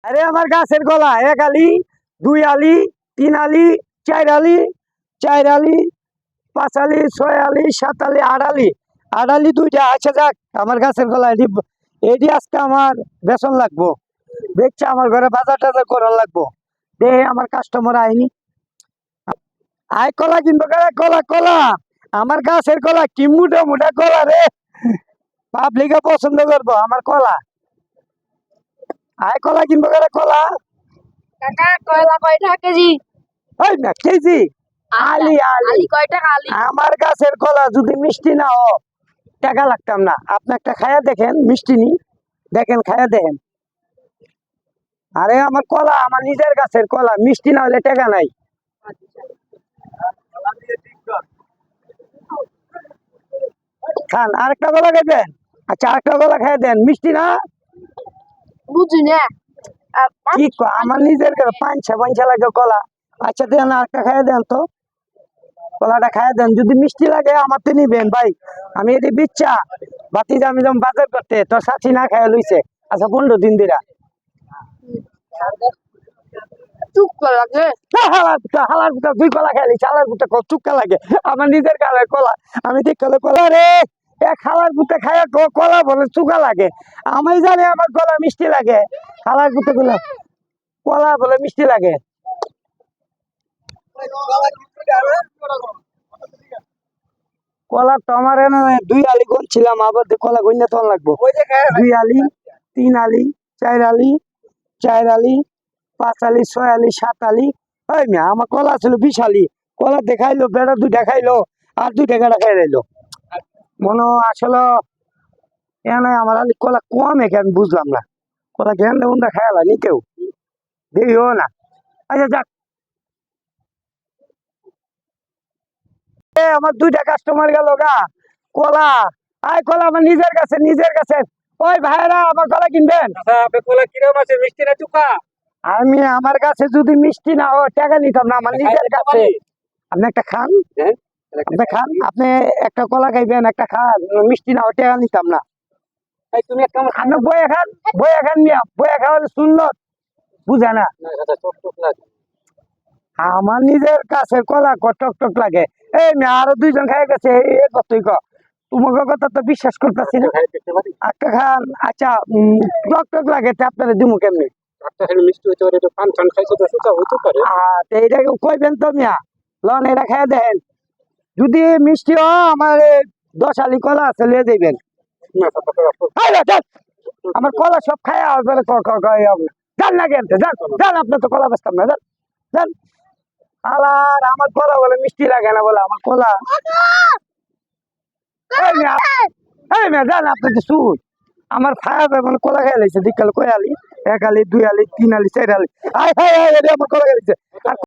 আরে আমার গাছের কলা 1 আলি 2 আলি 3 আলি 4 আলি 4 আলি 5 আলি 6 আলি 7 আলি 8 আলি 8 আলি 2টা। আচ্ছা যাক, আমার গাছের কলা এটি আজকে আমার বেতন লাগবো, দেখছি আমার ঘরে বাজার টাজার করার লাগবো। দে আমার কাস্টমার আইনি, আয় কলা কিনবো করে। কলা কলা আমার গাছের কলা কি মোটা মোটা কলা রে, পাবলিকে পছন্দ করবো আমার কলা। আয় কলা কিনবো করে। কলা কাকা কয়লা কয় টাকা কেজি? ওই না কেজি আলি আলি আলি কয় টাকা আলি? আমার গাছের কলা যদি মিষ্টি না হ টাকা লাগতাম না। আপনি একটা খায়া দেখেন, মিষ্টি নি, দেখেন খায়া দেখেন। আরে আমার কলা আমার নিজের গাছের কলা, মিষ্টি না হলে টাকা নাই। খান আরেকটা কলা খাইবেন? আচ্ছা আরেকটা কলা খাই দেন, মিষ্টি না। বুঝি না। কি আমার নিজের পাঞ্ছা পাঞ্ছা লাগে কলা। আচ্ছা দেন আরেকটা খাই দেন তো, কলাটা খাই দেন। যদি মিষ্টি লাগে আমার তো নিবেন ভাই, আমি এটি বিচ্ছা বাতি আমি যেমন বাজার করতে তোর সাথী না খাই লইছে। আচ্ছা 15 দিন দিরা চুক্কা লাগে। হালার পুতা 2 কলা খাইলি, চালার পুতা চুক্কা লাগে। আমার নিজের গালের কলা, আমি ঠিক কলে কলা রে এক হালার পুতা খায় কলা বলে চুকা লাগে। আমি জানি আমার কলা মিষ্টি লাগে, হালার পুতা গুলো কলা বলে মিষ্টি লাগে। কলা তো আমার 2 আলি গুনছিলাম, আবার কলা গুনতে তখন লাগবো। 2 আলি 3 আলি 4 আলি 4 আলি 5 আলি 6 আলি 7 আলি। ওই মিয়া আমার কলা ছিল 20 আলি, কলা দেখাইলো বেড়া 2টা খাইলো আর 2 টাকাটা খাই রইলো। মনে আসলে এনে আমার আলি কলা কম একে আমি বুঝলাম না। কলা গেন্দা উন্দা খাইলা নি কেউ দেখিও না। আচ্ছা যাক, আমার 2টা কাস্টমার গেল গা। কলা আয় কলা আমার নিজের কাছে, নিজের কাছে। ওই ভাইরা আমার কলা কিনবেন? কলা কিরম আছে, মিষ্টি না চুকা? আমি আমার কাছে যদি মিষ্টি না ও টাকা নিতাম না, আমার নিজের কাছে। আপনি একটা খান, আপনি খান, আপনি একটা কলা খাইবেন, একটা খান, মিষ্টি না ও টাকা নিতাম না। তুমি একটা আপনি বয়ে খান, বয়ে খান মিয়া, বয়ে খাওয়ার সুন্নত বুঝে না। আমার নিজের কাছে কলা টক টক লাগে। এই মেয়ে আরো 2জন খাই গেছে, কতই তোমাকে কথা তো বিশ্বাস করতেছি না। একটা খান। আচ্ছা টক টক লাগে, আপনারা দিমু কেমনি? মিষ্টি হইতে পারে, পান টান খাইছে তো সুতা হইতে পারে। এইটা কইবেন তো মিয়া, লন এটা খাই দেখেন। যদি মিষ্টি হ আমার 10 আলি কলা আছে লিয়ে যাইবেন। আমার কলা সব খাই যান না কেন, যান যান, আপনার তো কলা বেচতাম না, যান যান। আলার আমার কলা বলে মিষ্টি লাগে না, বলে আমার কলা। এই মেয়ে যান, আপনি তো শুন আমার খায়া মানে কলা খাই লাইছে। দিকাল কয় আলি, 1 আলি 2 আলি 3 আলি 4 আলি। আয় হায় হায় আমার কলা খাই লাইছে।